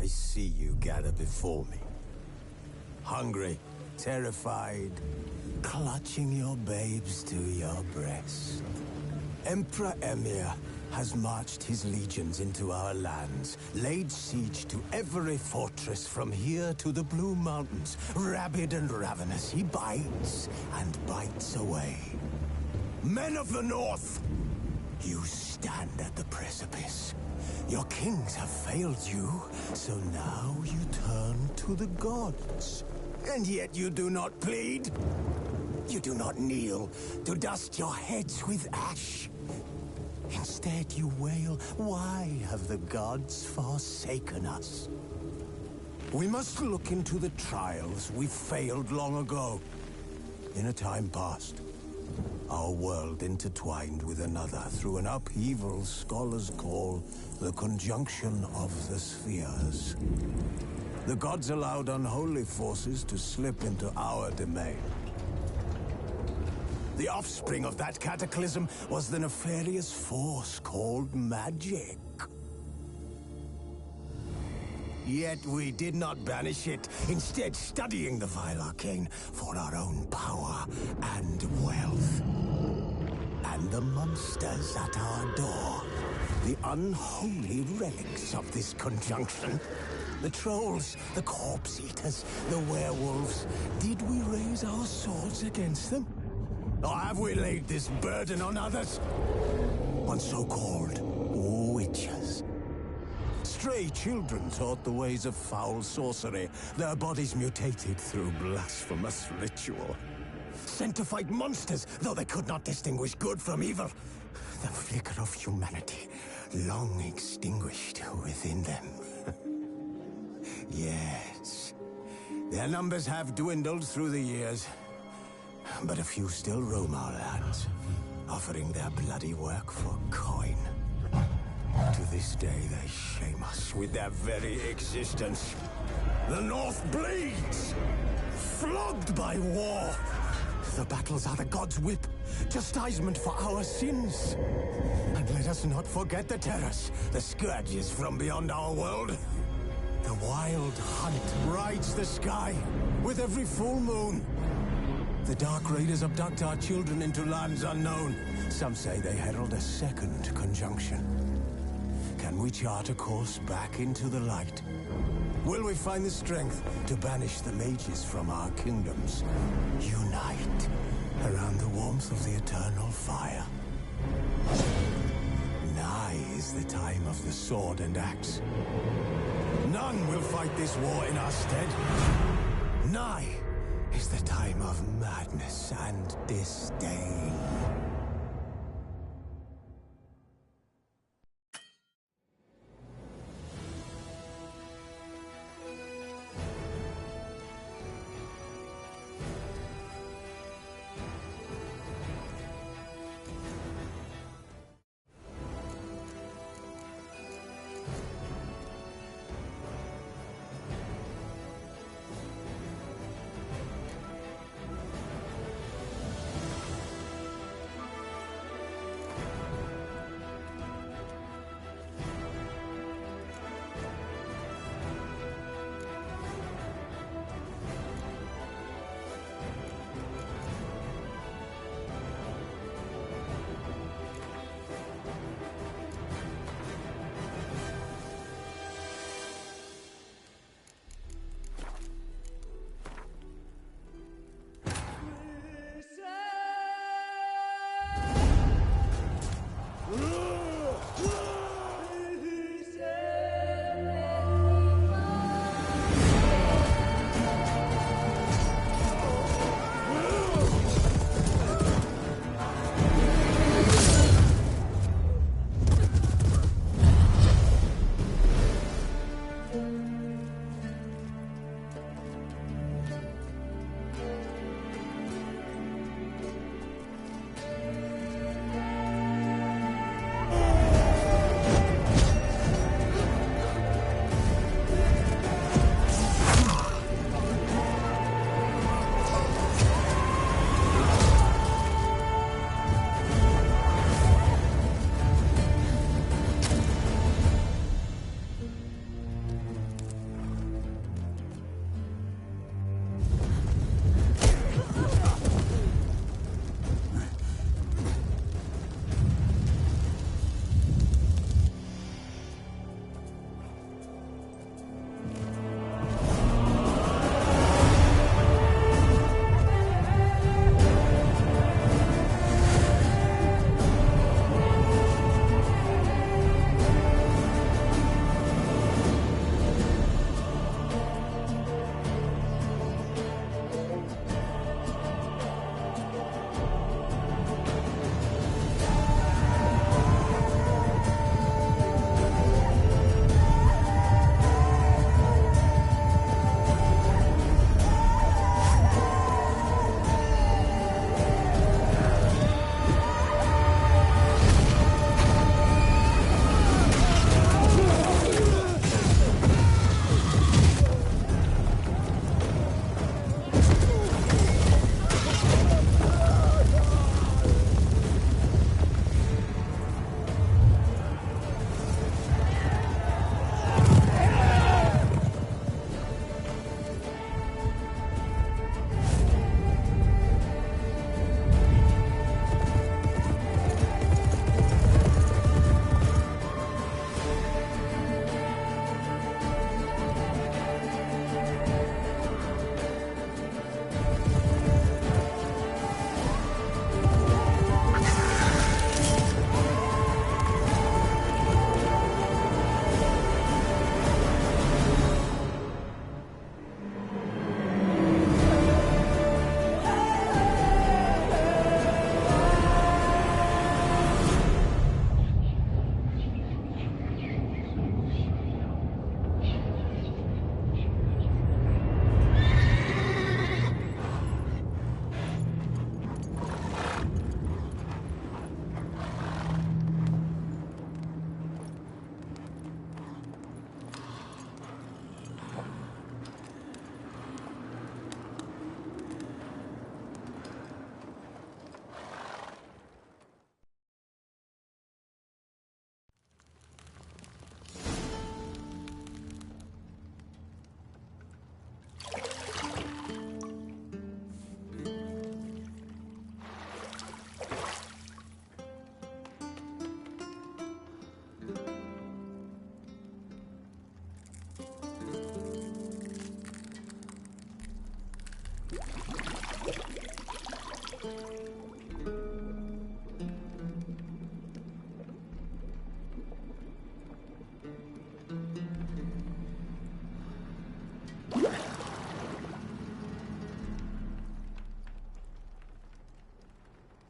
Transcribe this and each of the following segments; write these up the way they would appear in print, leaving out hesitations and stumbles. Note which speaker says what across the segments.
Speaker 1: I see you gather before me. Hungry, terrified, clutching your babes to your breast. Emperor Emhyr has marched his legions into our lands, laid siege to every fortress from here to the Blue Mountains. Rabid and ravenous, he bites and bites away. Men of the North, you stand at the precipice. Your kings have failed you, so now you turn to the gods. And yet you do not plead. You do not kneel to dust your heads with ash. Instead you wail, why have the gods forsaken us? We must look into the trials we failed long ago. In a time past, our world intertwined with another through an upheaval scholars call the conjunction of the spheres. The gods allowed unholy forces to slip into our domain. The offspring of that cataclysm was the nefarious force called magic. Yet we did not banish it, instead studying the vile arcane for our own power and wealth. And the monsters at our door, the unholy relics of this conjunction. The trolls, the corpse eaters, the werewolves. Did we raise our swords against them? Or have we laid this burden on others? On so-called witches. Stray children taught the ways of foul sorcery, their bodies mutated through blasphemous ritual. Sent to fight monsters, though they could not distinguish good from evil. The flicker of humanity, long extinguished within them. Yes, their numbers have dwindled through the years. But a few still roam our lands, offering their bloody work for coin. To this day, they shame us with their very existence. The North bleeds, flogged by war. The battles are the gods' whip, chastisement for our sins. And let us not forget the terrors, the scourges from beyond our world. The wild hunt rides the sky with every full moon. The Dark Raiders abduct our children into lands unknown. Some say they herald a second conjunction. Can we chart a course back into the light? Will we find the strength to banish the mages from our kingdoms? Unite around the warmth of the eternal fire. Nigh is the time of the sword and axe. None will fight this war in our stead. Nigh is the time of madness and disdain.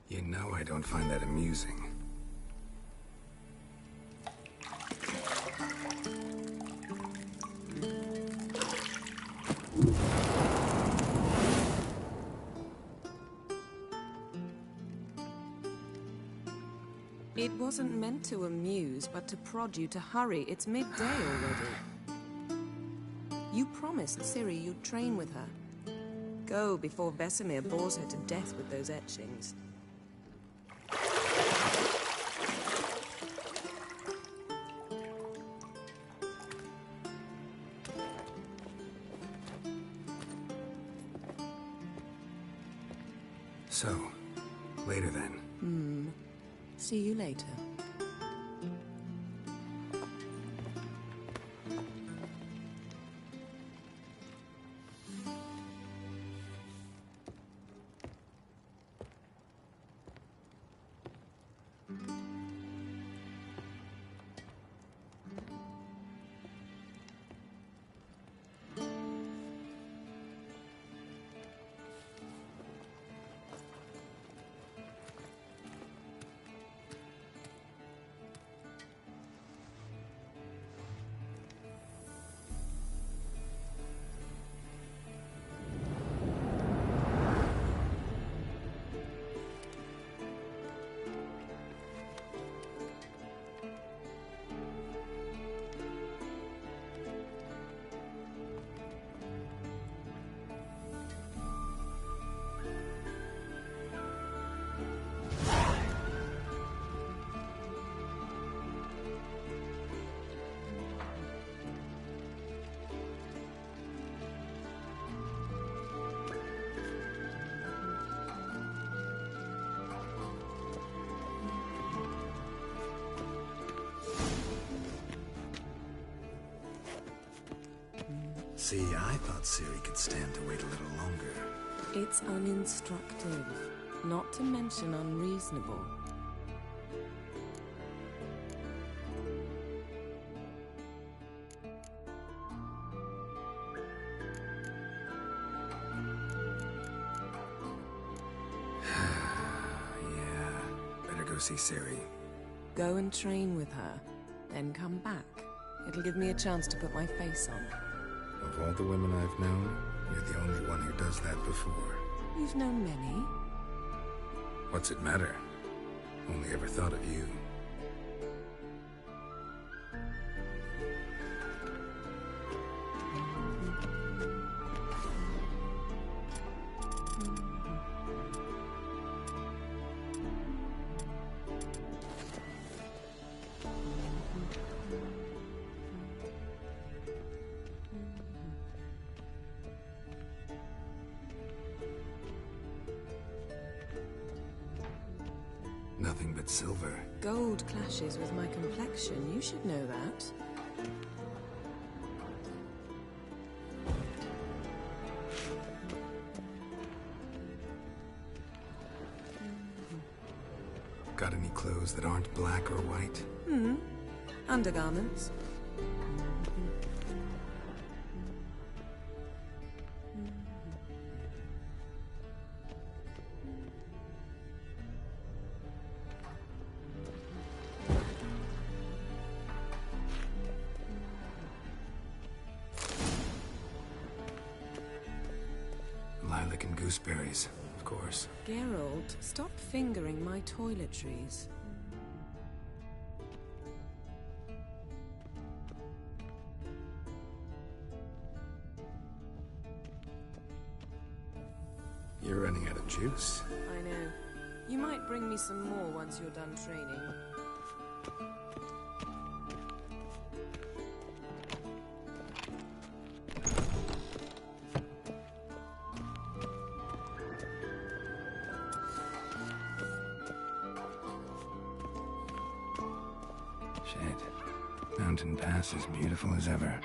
Speaker 2: You know I don't find that amusing.
Speaker 3: It wasn't meant to amuse, but to prod you to hurry. It's midday already. You promised Ciri you'd train with her. Go before Vesemir bores her to death with those etchings.
Speaker 2: So, later then.
Speaker 3: See you later.
Speaker 2: See, I thought Ciri could stand to wait a little longer.
Speaker 3: It's uninstructive, not to mention unreasonable.
Speaker 2: Yeah, better go see Ciri.
Speaker 3: Go and train with her, then come back. It'll give me a chance to put my face on.
Speaker 2: Of all the women I've known, you're the only one who does that before.
Speaker 3: You've known many.
Speaker 2: What's it matter? Only ever thought of you. Nothing but silver.
Speaker 3: Gold clashes with my complexion. You should know that.
Speaker 2: Got any clothes that aren't black or white?
Speaker 3: Undergarments.
Speaker 2: Lilac and gooseberries, of course.
Speaker 3: Geralt, stop fingering my toiletries.
Speaker 2: You're running out of juice.
Speaker 3: I know. You might bring me some more once you're done training.
Speaker 2: Shit. Mountain Pass is beautiful as ever.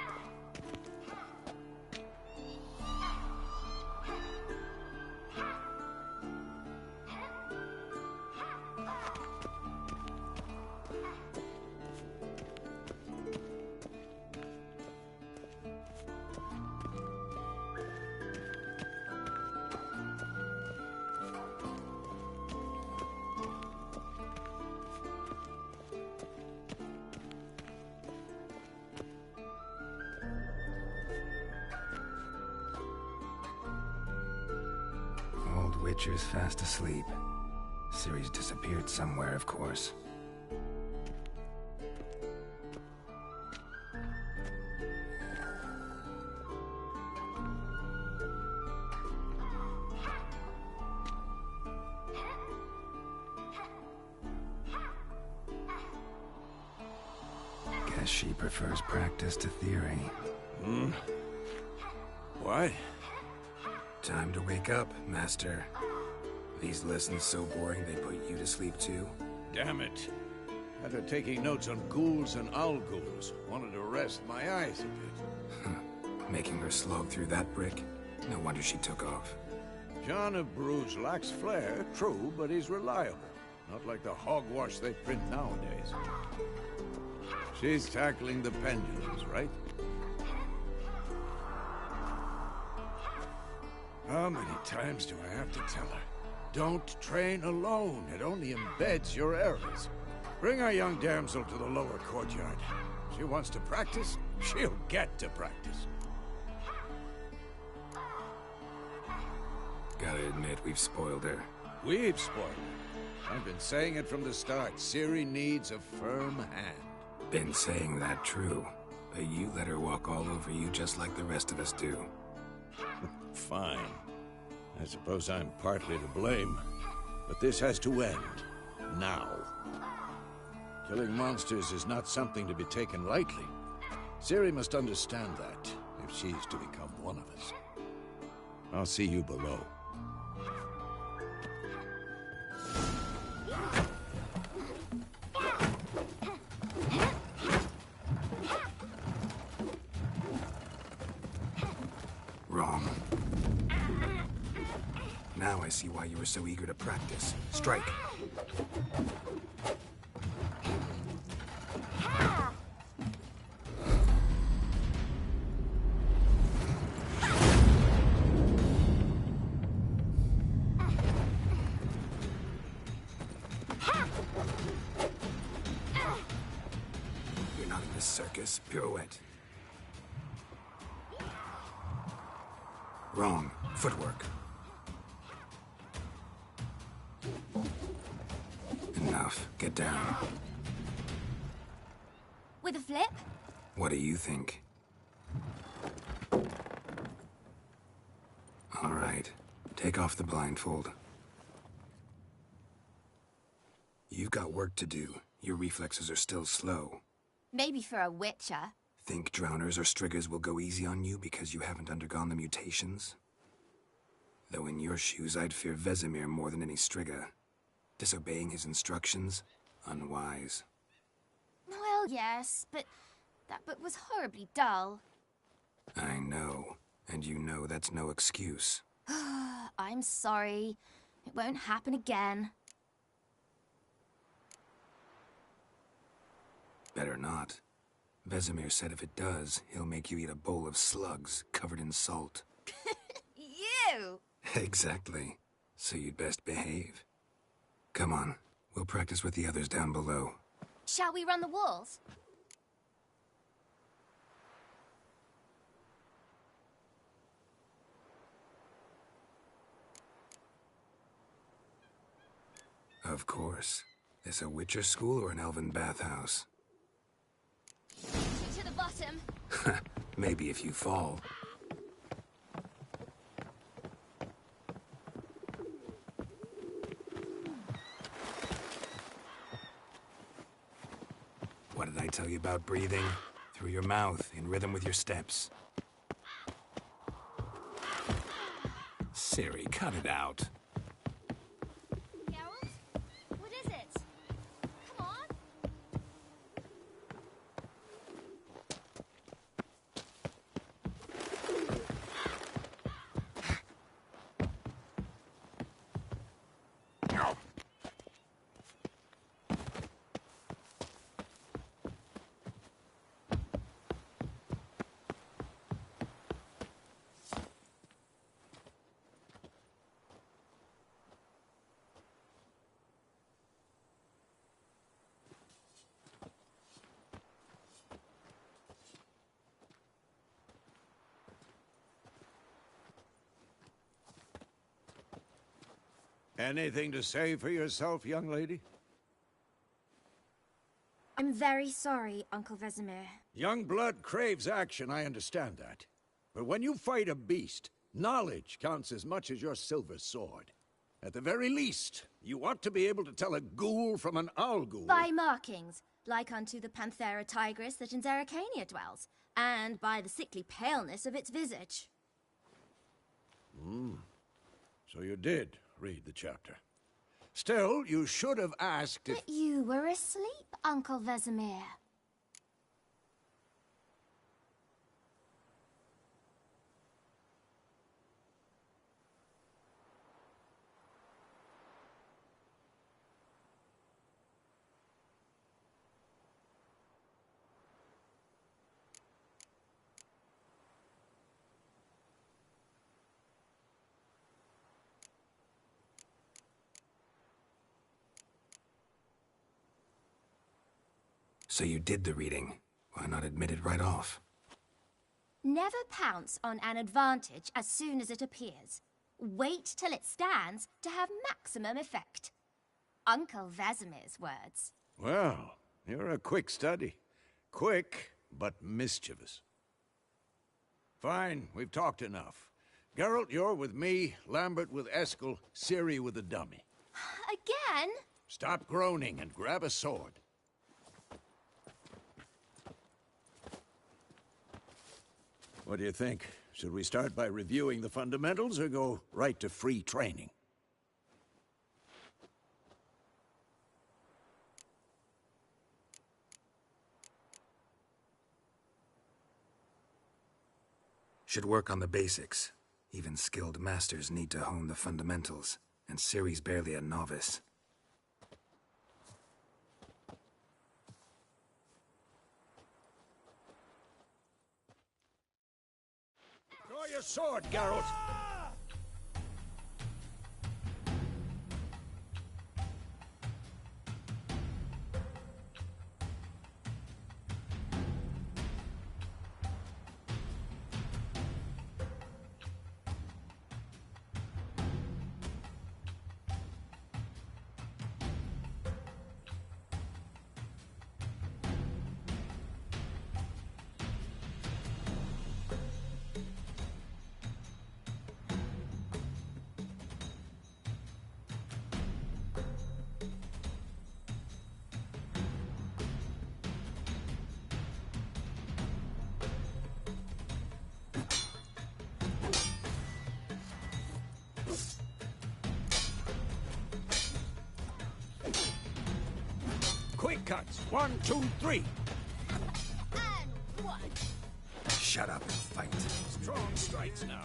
Speaker 2: Witcher's fast asleep. Ciri's disappeared somewhere, of course. Guess she prefers practice to theory.
Speaker 4: What?
Speaker 2: Time to wake up, Master. These lessons so boring they put you to sleep too?
Speaker 4: Damn it. After taking notes on ghouls and owl-ghouls, wanted to rest my eyes a bit.
Speaker 2: Making her slog through that brick? No wonder she took off.
Speaker 4: John of Bruges lacks flair, true, but he's reliable. Not like the hogwash they print nowadays. She's tackling the pendulums, right? How many times do I have to tell her? Don't train alone. It only embeds your errors. Bring our young damsel to the lower courtyard. She wants to practice, she'll get to practice.
Speaker 2: Gotta admit, we've spoiled her.
Speaker 4: We've spoiled her. I've been saying it from the start. Ciri needs a firm hand.
Speaker 2: Been saying that true. But you let her walk all over you just like the rest of us do.
Speaker 4: Fine. I suppose I'm partly to blame. But this has to end. Now. Killing monsters is not something to be taken lightly. Ciri must understand that, if she's to become one of us. I'll see you below.
Speaker 2: Wrong. Now I see why you were so eager to practice. Strike. You're not in this circus. Pirouette. Wrong. Footwork. Enough. Get down.
Speaker 5: With a flip?
Speaker 2: What do you think? All right. Take off the blindfold. You've got work to do. Your reflexes are still slow.
Speaker 5: Maybe for a witcher.
Speaker 2: Think drowners or striggers will go easy on you because you haven't undergone the mutations? Though in your shoes, I'd fear Vesemir more than any strigger. Disobeying his instructions? Unwise.
Speaker 5: Well, yes, but that book was horribly dull.
Speaker 2: I know. And you know that's no excuse.
Speaker 5: I'm sorry. It won't happen again.
Speaker 2: Better not. Vesemir said if it does, he'll make you eat a bowl of slugs covered in salt.
Speaker 5: You!
Speaker 2: Exactly. So you'd best behave. Come on. We'll practice with the others down below.
Speaker 5: Shall we run the walls?
Speaker 2: Of course. This a Witcher school or an elven bathhouse?
Speaker 5: To the bottom.
Speaker 2: Maybe if you fall. What did I tell you about breathing? Through your mouth, in rhythm with your steps. Ciri, cut it out.
Speaker 5: Geralt? What is it? Come on.
Speaker 4: Anything to say for yourself, young lady?
Speaker 5: I'm very sorry, Uncle Vesemir.
Speaker 4: Young blood craves action, I understand that. But when you fight a beast, knowledge counts as much as your silver sword. At the very least, you ought to be able to tell a ghoul from an owl ghoul.
Speaker 5: By markings, like unto the Panthera tigris that in Zerrikania dwells, and by the sickly paleness of its visage.
Speaker 4: So you did read the chapter. Still, you should have asked if...
Speaker 5: But you were asleep, Uncle Vesemir.
Speaker 2: So you did the reading. Why not admit it right off?
Speaker 5: Never pounce on an advantage as soon as it appears. Wait till it stands to have maximum effect. Uncle Vesemir's words.
Speaker 4: Well, you're a quick study. Quick, but mischievous. Fine, we've talked enough. Geralt, you're with me, Lambert with Eskel, Ciri with the dummy.
Speaker 5: Again?
Speaker 4: Stop groaning and grab a sword. What do you think? Should we start by reviewing the fundamentals or go right to free training?
Speaker 2: Should work on the basics. Even skilled masters need to hone the fundamentals, and Ciri's barely a novice.
Speaker 4: Draw your sword, Geralt! Quick cuts. 1, 2, 3.
Speaker 5: And one.
Speaker 2: Shut up and fight.
Speaker 4: Strong strikes now.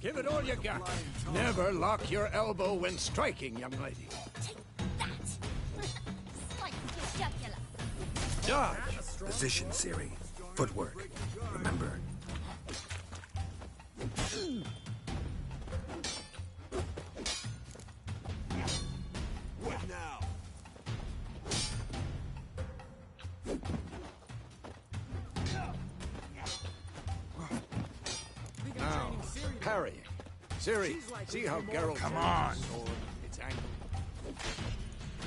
Speaker 4: Give it all you got. Never lock your elbow when striking, young lady.
Speaker 5: Take that. Slice your jugular.
Speaker 4: Dodge.
Speaker 2: Position, Ciri. Footwork. Remember.
Speaker 1: What now?
Speaker 4: Now, parrying. Ciri, see how Geralt...
Speaker 2: Come on.
Speaker 4: It's angled.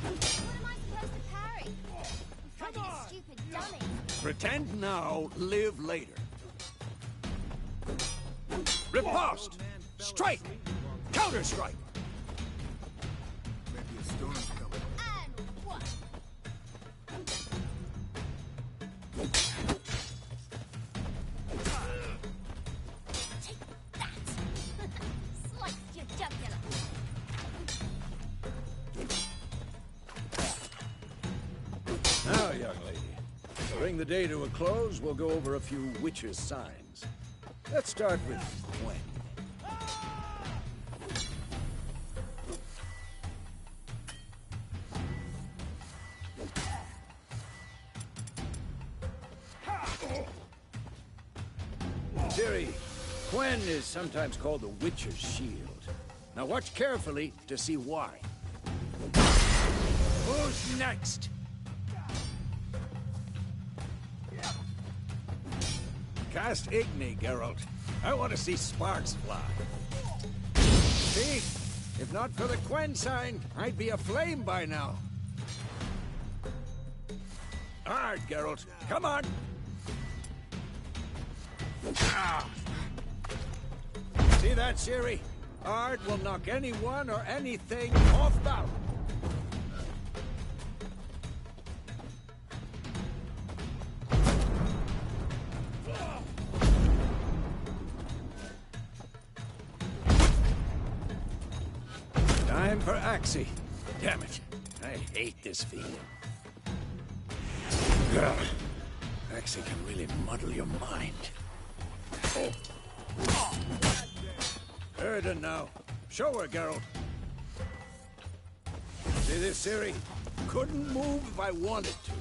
Speaker 5: What am I supposed to parry? I'm fighting a stupid dummy.
Speaker 4: Pretend now, live later. Riposte! Strike! Counter-strike!
Speaker 1: Maybe a storm's coming.
Speaker 5: And one. Take that. Slice your jugular.
Speaker 4: Now, young lady, to bring the day to a close, we'll go over a few witches' signs. Let's start with Gwen. Ciri, Gwen is sometimes called the Witcher's Shield. Now watch carefully to see why. Who's next? Cast Igni, Geralt. I want to see sparks fly. See? If not for the Quen sign, I'd be aflame by now. All right, Geralt, come on! Ah. See that, Ciri? Art will knock anyone or anything off balance. Time for Axii. Damn it. I hate this feeling. Ugh. Axii can really muddle your mind. Erden now. Show her, Geralt. See this, Ciri? Couldn't move if I wanted to.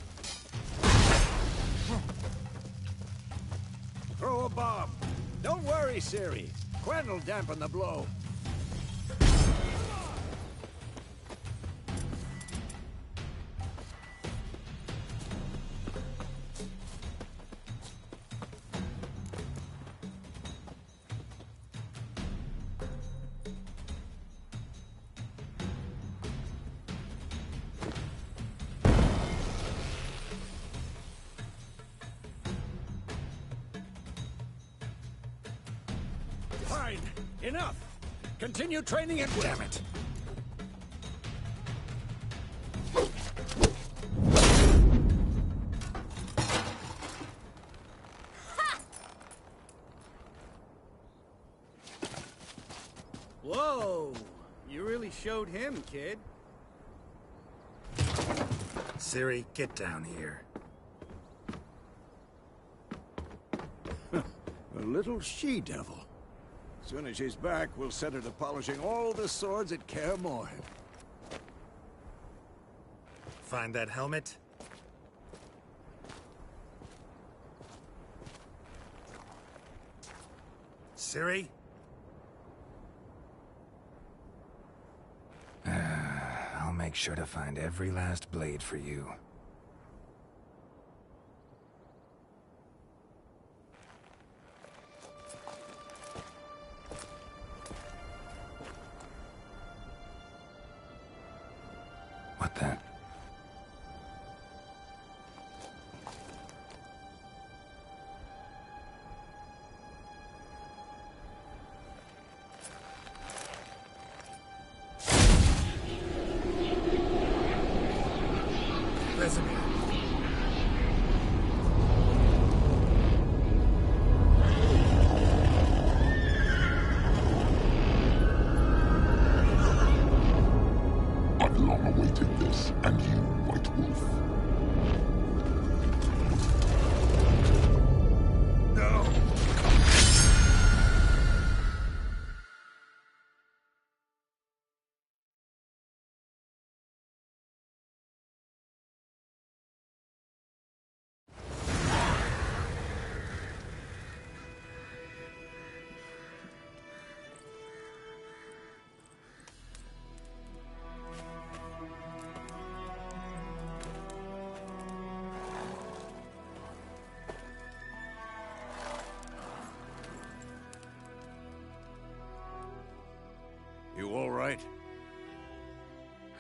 Speaker 4: Throw a bomb. Don't worry, Ciri. Quen will dampen the blow. Fine. Enough. Continue training and damn it.
Speaker 6: Whoa! You really showed him, kid.
Speaker 2: Ciri, get down here.
Speaker 4: A little she-devil. As soon as she's back, we'll set her to polishing all the swords at Kaer Morhen.
Speaker 2: Find that helmet? Ciri? I'll make sure to find every last blade for you. What then? Vesemir.
Speaker 7: I've long awaited this, and you, White Wolf.
Speaker 4: No! You all right?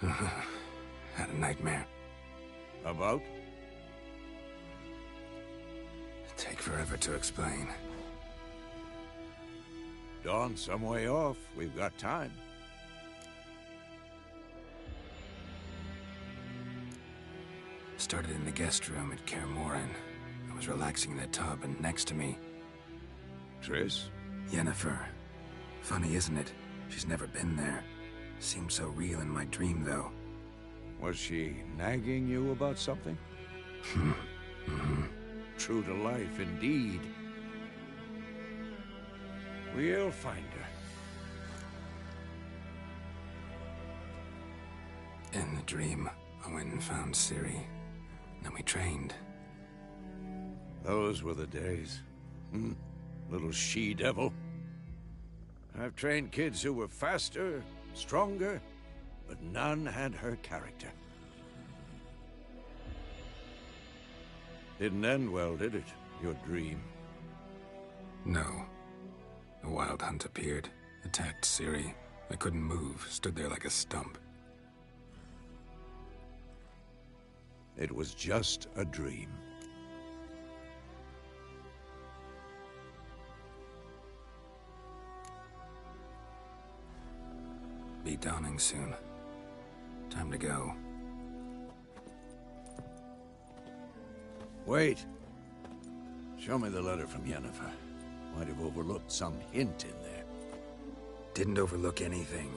Speaker 2: Had a nightmare.
Speaker 4: About?
Speaker 2: Take forever to explain.
Speaker 4: Dawn's some way off. We've got time.
Speaker 2: Started in the guest room at Kaer Morhen. I was relaxing in the tub, and next to me,
Speaker 4: Triss?
Speaker 2: Yennefer. Funny, isn't it? She's never been there. Seemed so real in my dream, though.
Speaker 4: Was she nagging you about something? True to life, indeed. We'll find her.
Speaker 2: In the dream, I went and found Ciri. Then we trained.
Speaker 4: Those were the days. Little she-devil. I've trained kids who were faster, stronger, but none had her character. Didn't end well, did it? Your dream?
Speaker 2: No. A wild hunt appeared, attacked Ciri. I couldn't move, stood there like a stump.
Speaker 4: It was just a dream.
Speaker 2: Be dawning soon. Time to go.
Speaker 4: Wait. Show me the letter from Yennefer. Might have overlooked some hint in there.
Speaker 2: Didn't overlook anything.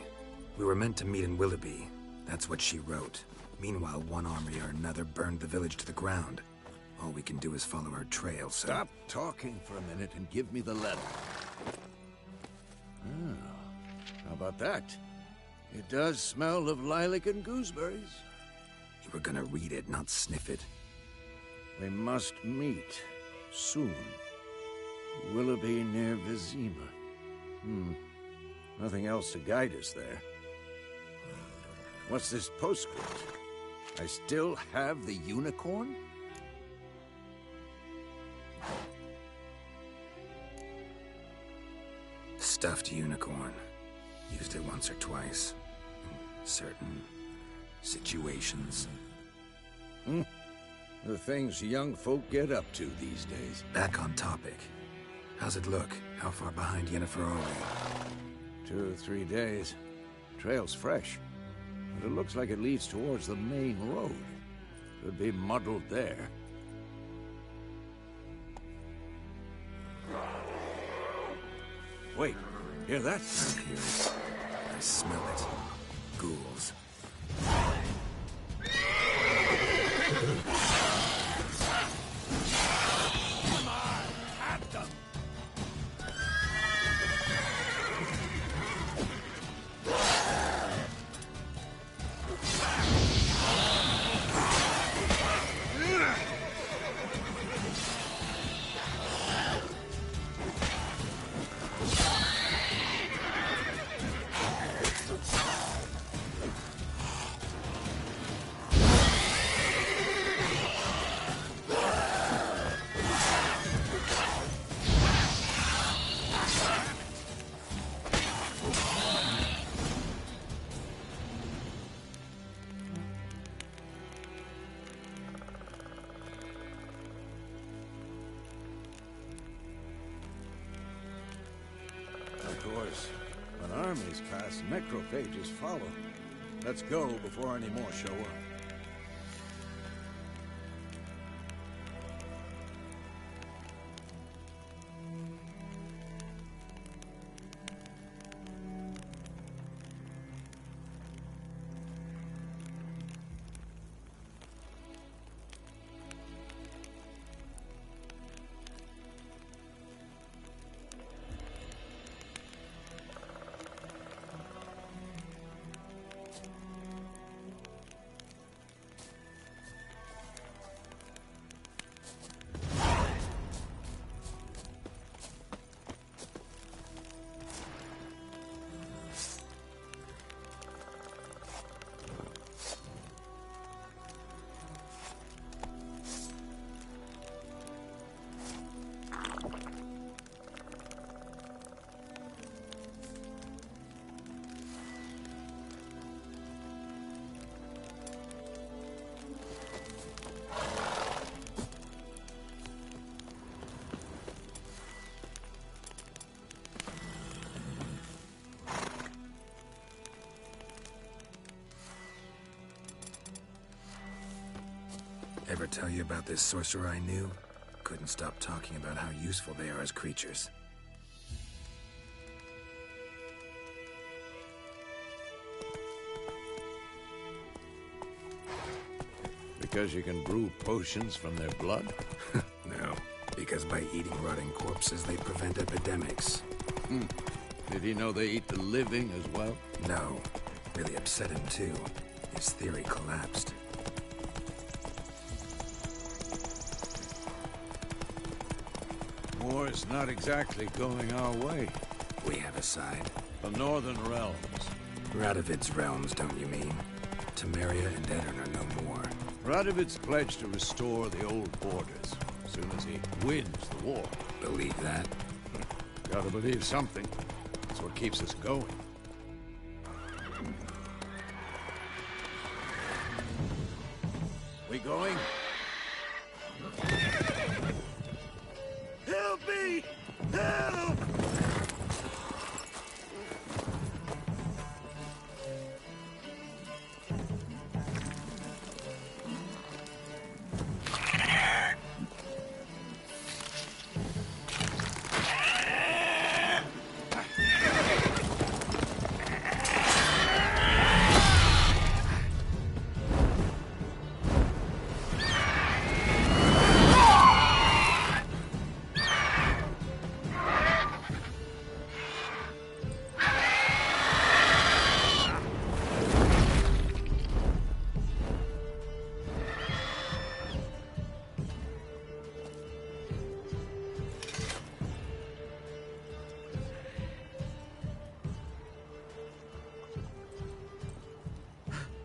Speaker 2: We were meant to meet in Willoughby. That's what she wrote. Meanwhile, one army or another burned the village to the ground. All we can do is follow her trail, so...
Speaker 4: Stop talking for a minute and give me the letter. Oh, how about that? It does smell of lilac and gooseberries.
Speaker 2: You were gonna read it, not sniff it.
Speaker 4: We must meet. Soon. Willoughby near Vizima. Nothing else to guide us there. What's this postscript? I still have the unicorn?
Speaker 2: Stuffed unicorn. Used it once or twice. In certain situations.
Speaker 4: The things young folk get up to these days.
Speaker 2: Back on topic. How's it look? How far behind Yennefer are we?
Speaker 4: 2 or 3 days. Trail's fresh. But it looks like it leads towards the main road. Could be muddled there. Wait, hear that?
Speaker 2: I hear it. I smell it. Ghouls.
Speaker 4: Of course, when armies pass, necrophages follow. Let's go before any more show up.
Speaker 2: Ever tell you about this sorcerer I knew? Couldn't stop talking about how useful they are as creatures.
Speaker 4: Because you can brew potions from their blood?
Speaker 2: No, because by eating rotting corpses, they prevent epidemics.
Speaker 4: Did he know they eat the living as well?
Speaker 2: No, really upset him too. His theory collapsed.
Speaker 4: War's not exactly going our way.
Speaker 2: We have a side.
Speaker 4: The Northern Realms.
Speaker 2: Radovid's realms, don't you mean? Temeria and Edirn are no more.
Speaker 4: Radovid's pledged to restore the old borders as soon as he wins the war.
Speaker 2: Believe that?
Speaker 4: Gotta believe something. That's what keeps us going. We going?
Speaker 1: Help me! Help!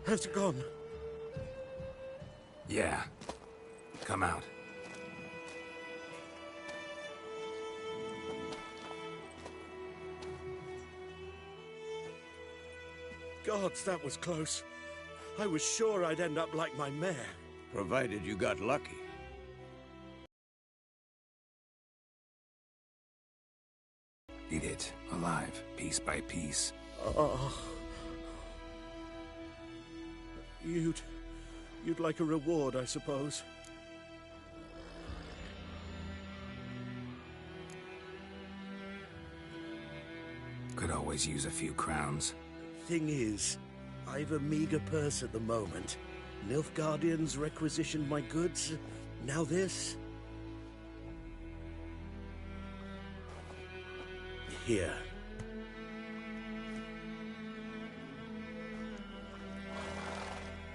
Speaker 1: Has it gone?
Speaker 2: Yeah. Come out.
Speaker 1: Gods, that was close. I was sure I'd end up like my mare.
Speaker 4: Provided you got lucky.
Speaker 2: Eat it, alive, piece by piece.
Speaker 1: Oh. You'd like a reward, I suppose.
Speaker 2: Could always use a few crowns.
Speaker 1: Thing is, I've a meager purse at the moment. Nilfgaardians requisitioned my goods. Now this. Here.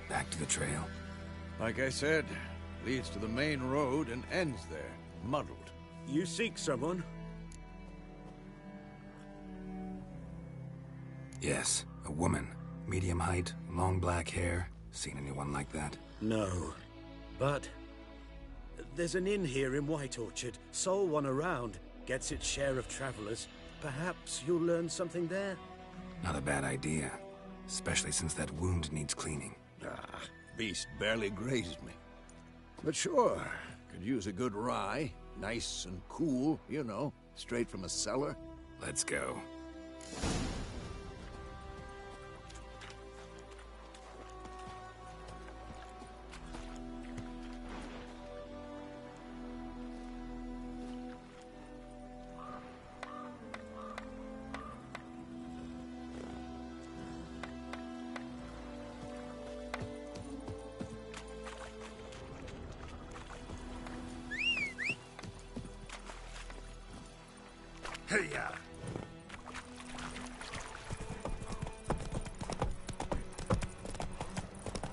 Speaker 2: Back to the trail.
Speaker 4: Like I said, leads to the main road and ends there, muddled.
Speaker 1: You seek someone?
Speaker 2: Yes, a woman. Medium height, long black hair. Seen anyone like that?
Speaker 1: No. But there's an inn here in White Orchard. Sole one around. Gets its share of travelers. Perhaps you'll learn something there?
Speaker 2: Not a bad idea. Especially since that wound needs cleaning.
Speaker 4: Ah, beast barely grazed me. But sure, could use a good rye. Nice and cool, you know, straight from a cellar.
Speaker 2: Let's go.
Speaker 1: Hey-ya!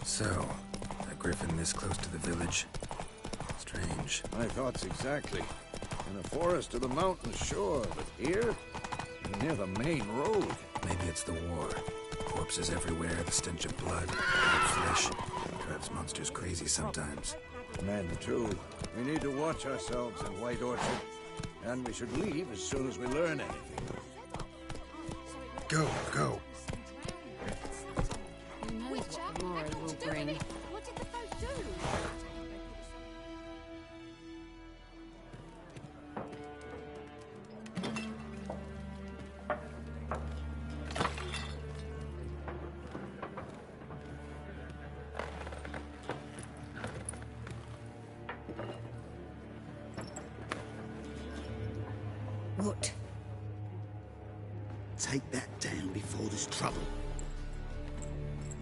Speaker 2: So, a griffin this close to the village? Strange.
Speaker 4: My thoughts exactly. In the forest or the mountains, sure, but here? Near the main road.
Speaker 2: Maybe it's the war. Corpses everywhere, the stench of blood, flesh. Drives monsters crazy sometimes.
Speaker 4: Men, too. We need to watch ourselves in White Orchard. And we should leave as soon as we learn anything.
Speaker 2: Go, go.
Speaker 3: Who knows what tomorrow will bring?
Speaker 5: What did the folk do?
Speaker 8: What? Take that down before there's trouble.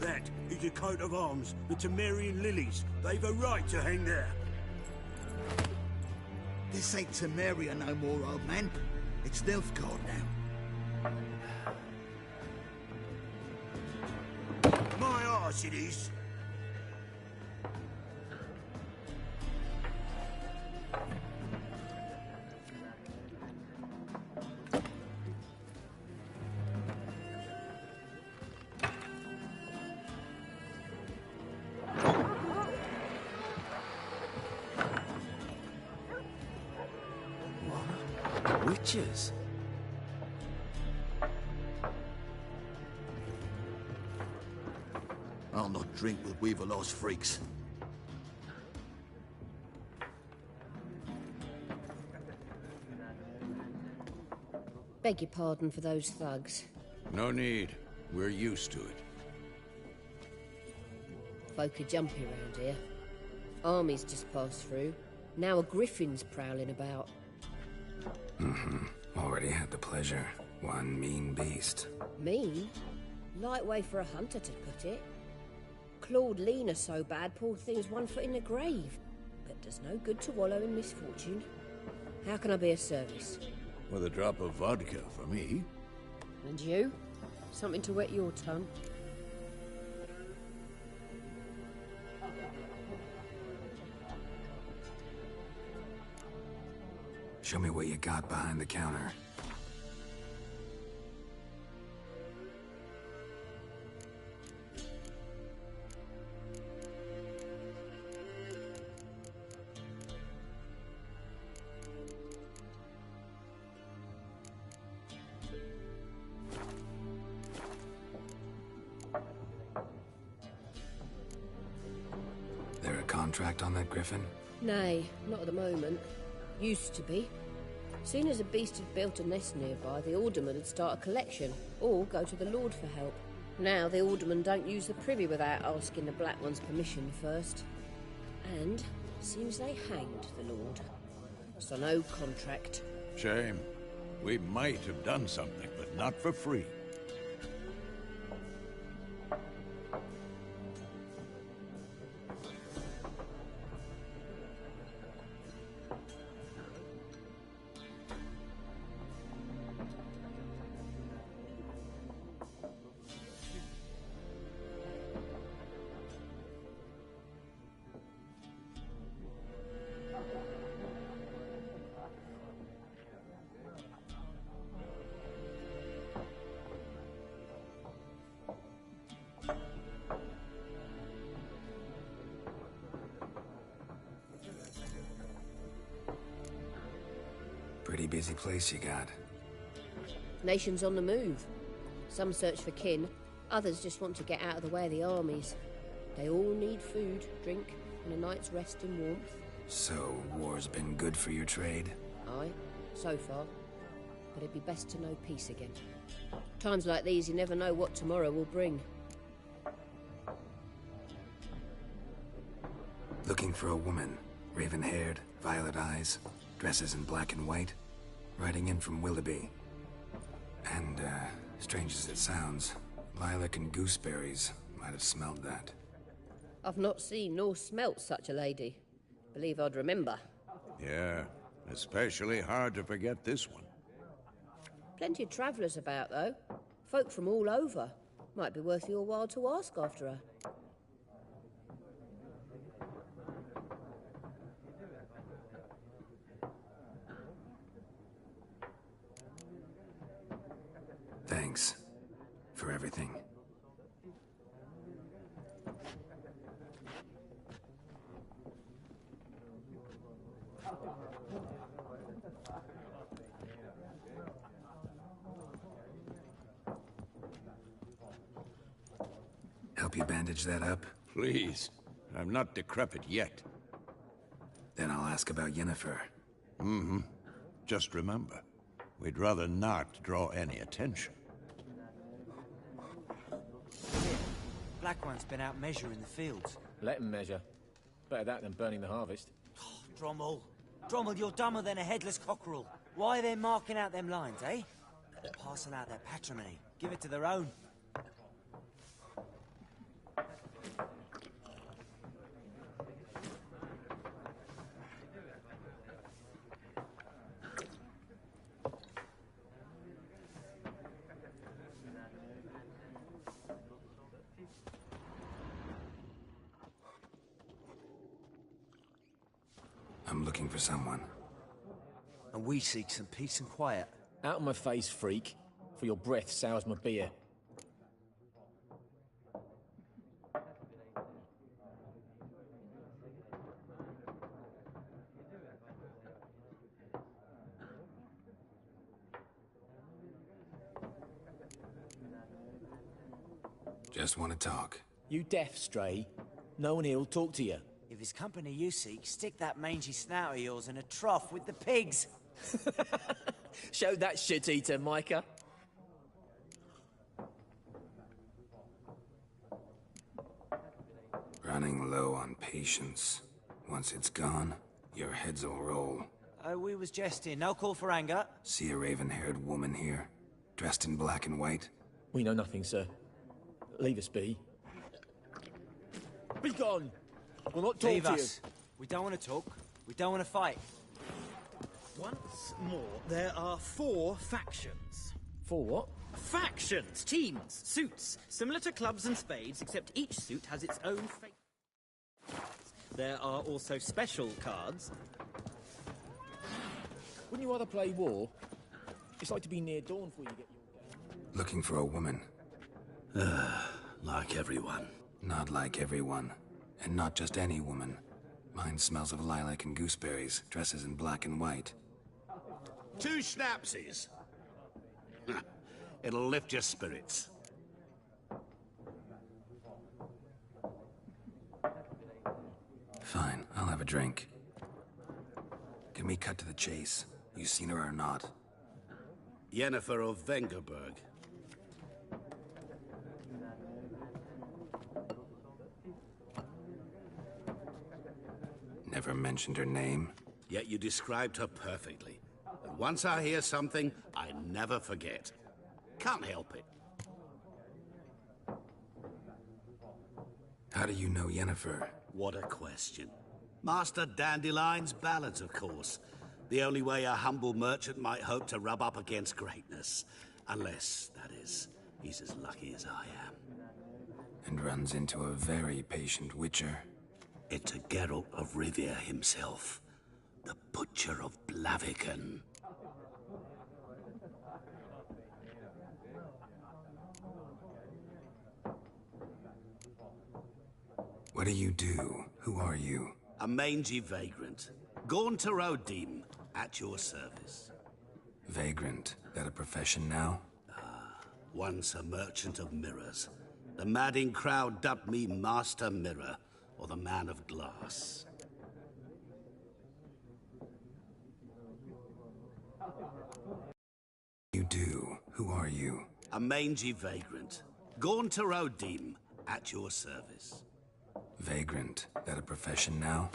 Speaker 1: That is a coat of arms, the Temerian lilies. They've a right to hang there.
Speaker 8: This ain't Temeria no more, old man. It's Nilfgaard now.
Speaker 1: My arse it is.
Speaker 2: Witches?
Speaker 8: I'll not drink with Weaverlost freaks.
Speaker 9: Beg your pardon for those thugs.
Speaker 4: No need. We're used to it.
Speaker 9: Folk are jumpy around here. Armies just passed through. Now a griffin's prowling about.
Speaker 2: Already had the pleasure. One mean beast.
Speaker 9: Mean? Light way for a hunter to put it. Clawed Lena so bad, poor thing's 1 foot in the grave. But does no good to wallow in misfortune. How can I be of service?
Speaker 4: With a drop of vodka for me.
Speaker 9: And you? Something to wet your tongue?
Speaker 2: Show me what you got behind the counter. There a contract on that griffin?
Speaker 9: Nay, not at the moment. Used to be. Soon as a beast had built a nest nearby, the alderman would start a collection, or go to the Lord for help. Now the alderman don't use the privy without asking the Black One's permission first. And seems they hanged the Lord. So no contract.
Speaker 4: Shame. We might have done something, but not for free.
Speaker 2: Pretty busy place you got.
Speaker 9: Nations on the move. Some search for kin, others just want to get out of the way of the armies. They all need food, drink, and a night's rest in warmth.
Speaker 2: So, war's been good for your trade?
Speaker 9: Aye, so far. But it'd be best to know peace again. Times like these, you never know what tomorrow will bring.
Speaker 2: Looking for a woman. Raven-haired, violet eyes, dresses in black and white. Riding in from Willoughby. And, strange as it sounds, lilac and gooseberries might have smelled that.
Speaker 9: I've not seen nor smelt such a lady. Believe I'd remember.
Speaker 4: Yeah, especially hard to forget this one.
Speaker 9: Plenty of travellers about, though. Folk from all over. Might be worth your while to ask after her.
Speaker 2: Thanks for everything. Help you bandage that up?
Speaker 4: Please. I'm not decrepit yet.
Speaker 2: Then I'll ask about Yennefer.
Speaker 4: Just remember, we'd rather not draw any attention.
Speaker 10: Black One's been out measuring the fields.
Speaker 11: Let him measure. Better that than burning the harvest.
Speaker 10: Oh, Drommel. Drommel, you're dumber than a headless cockerel. Why are they marking out them lines, eh? They're passing out their patrimony. Give it to their own.
Speaker 2: I'm looking for someone.
Speaker 10: And we seek some peace and quiet.
Speaker 11: Out of my face, freak. For your breath sours my beer.
Speaker 2: Just want to talk.
Speaker 11: You deaf, Stray? No one here'll talk to you.
Speaker 10: If it's company you seek, stick that mangy snout of yours in a trough with the pigs.
Speaker 11: Show that shit-eater, Micah.
Speaker 2: Running low on patience. Once it's gone, your heads will roll.
Speaker 10: We was jesting. No call for anger.
Speaker 2: See a raven-haired woman here, dressed in black and white?
Speaker 11: We know nothing, sir. Leave us be. Be gone! We'll not talk
Speaker 10: Leave
Speaker 11: to
Speaker 10: us. We don't want to talk. We don't want to fight.
Speaker 12: Once more, there are 4 factions.
Speaker 11: 4 what?
Speaker 12: Factions! Teams! Suits! Similar to clubs and spades, except each suit has its own fate. There are also special cards.
Speaker 11: Wouldn't you rather play war? It's like to be near dawn before you get your game.
Speaker 2: Looking for a woman.
Speaker 13: Like everyone.
Speaker 2: Not like everyone. And not just any woman. Mine smells of lilac and gooseberries, dresses in black and white.
Speaker 13: 2 schnapsies. It'll lift your spirits.
Speaker 2: Fine, I'll have a drink. Can we cut to the chase? You seen her or not?
Speaker 13: Yennefer of Vengerberg.
Speaker 2: Never mentioned her name.
Speaker 13: Yet you described her perfectly. And once I hear something, I never forget. Can't help it.
Speaker 2: How do you know Yennefer?
Speaker 13: What a question. Master Dandelion's ballads, of course. The only way a humble merchant might hope to rub up against greatness. Unless, that is, he's as lucky as I am.
Speaker 2: And runs into a very patient witcher.
Speaker 13: It's a Geralt of Rivia himself. The Butcher of Blaviken.
Speaker 2: What do you do? Who are you?
Speaker 13: A mangy vagrant. Gaunter O'Dim, at your service.
Speaker 2: Vagrant. That a profession now?
Speaker 13: Once a merchant of mirrors. The madding crowd dubbed me Master Mirror, or the Man of Glass.
Speaker 2: You do. Who are you?
Speaker 13: A mangy vagrant. Gaunter O'Dim, at your service.
Speaker 2: Vagrant. That a profession now?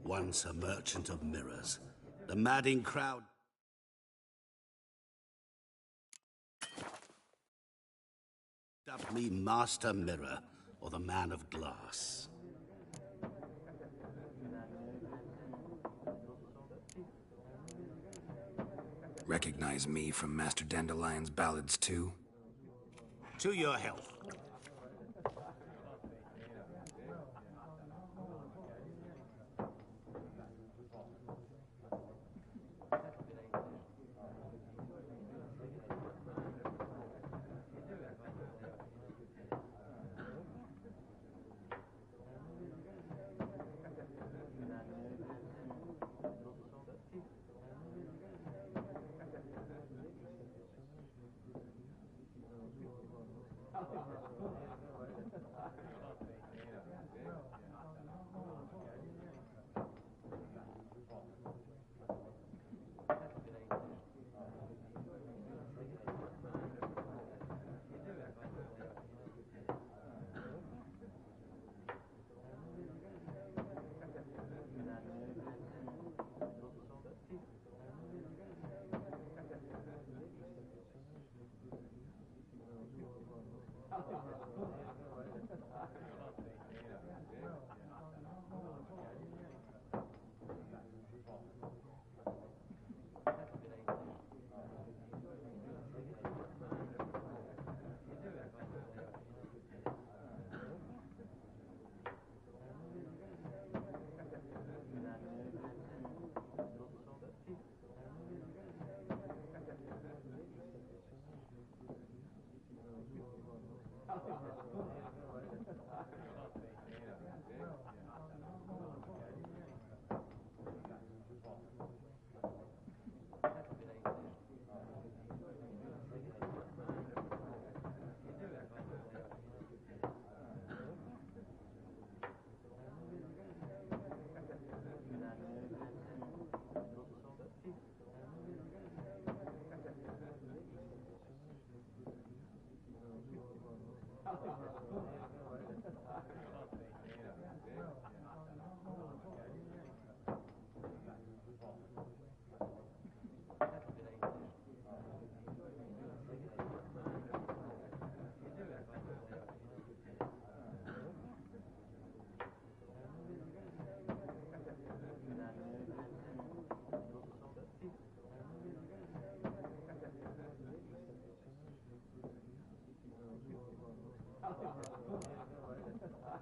Speaker 13: Once a merchant of mirrors. The madding crowd... dubbed me Master Mirror, or the Man of Glass.
Speaker 2: Recognize me from Master Dandelion's ballads too?
Speaker 13: To your health.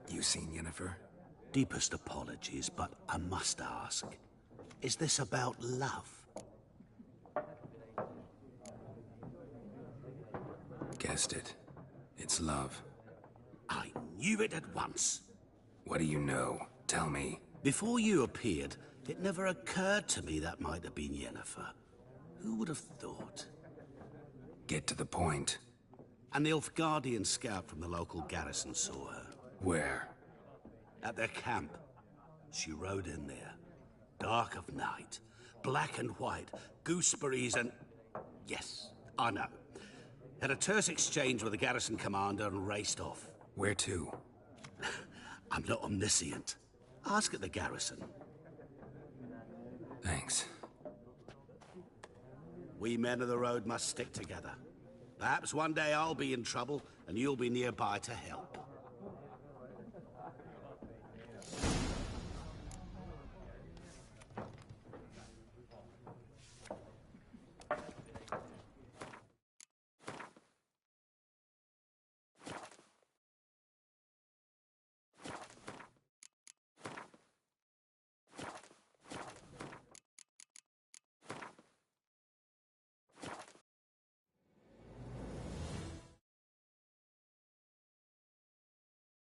Speaker 2: You seen Yennefer?
Speaker 13: Deepest apologies, but I must ask. Is this about love?
Speaker 2: Guessed it. It's love.
Speaker 13: I knew it at once.
Speaker 2: What do you know? Tell me.
Speaker 13: Before you appeared, it never occurred to me that might have been Yennefer. Who would have thought?
Speaker 2: Get to the point.
Speaker 13: An Nilfgaardian scout from the local garrison saw her.
Speaker 2: Where?
Speaker 13: At their camp. She rode in there. Dark of night. Black and white. Gooseberries and... Yes, I know. Had a terse exchange with the garrison commander and raced off.
Speaker 2: Where to?
Speaker 13: I'm not omniscient. Ask at the garrison.
Speaker 2: Thanks.
Speaker 13: We men of the road must stick together. Perhaps one day I'll be in trouble and you'll be nearby to help.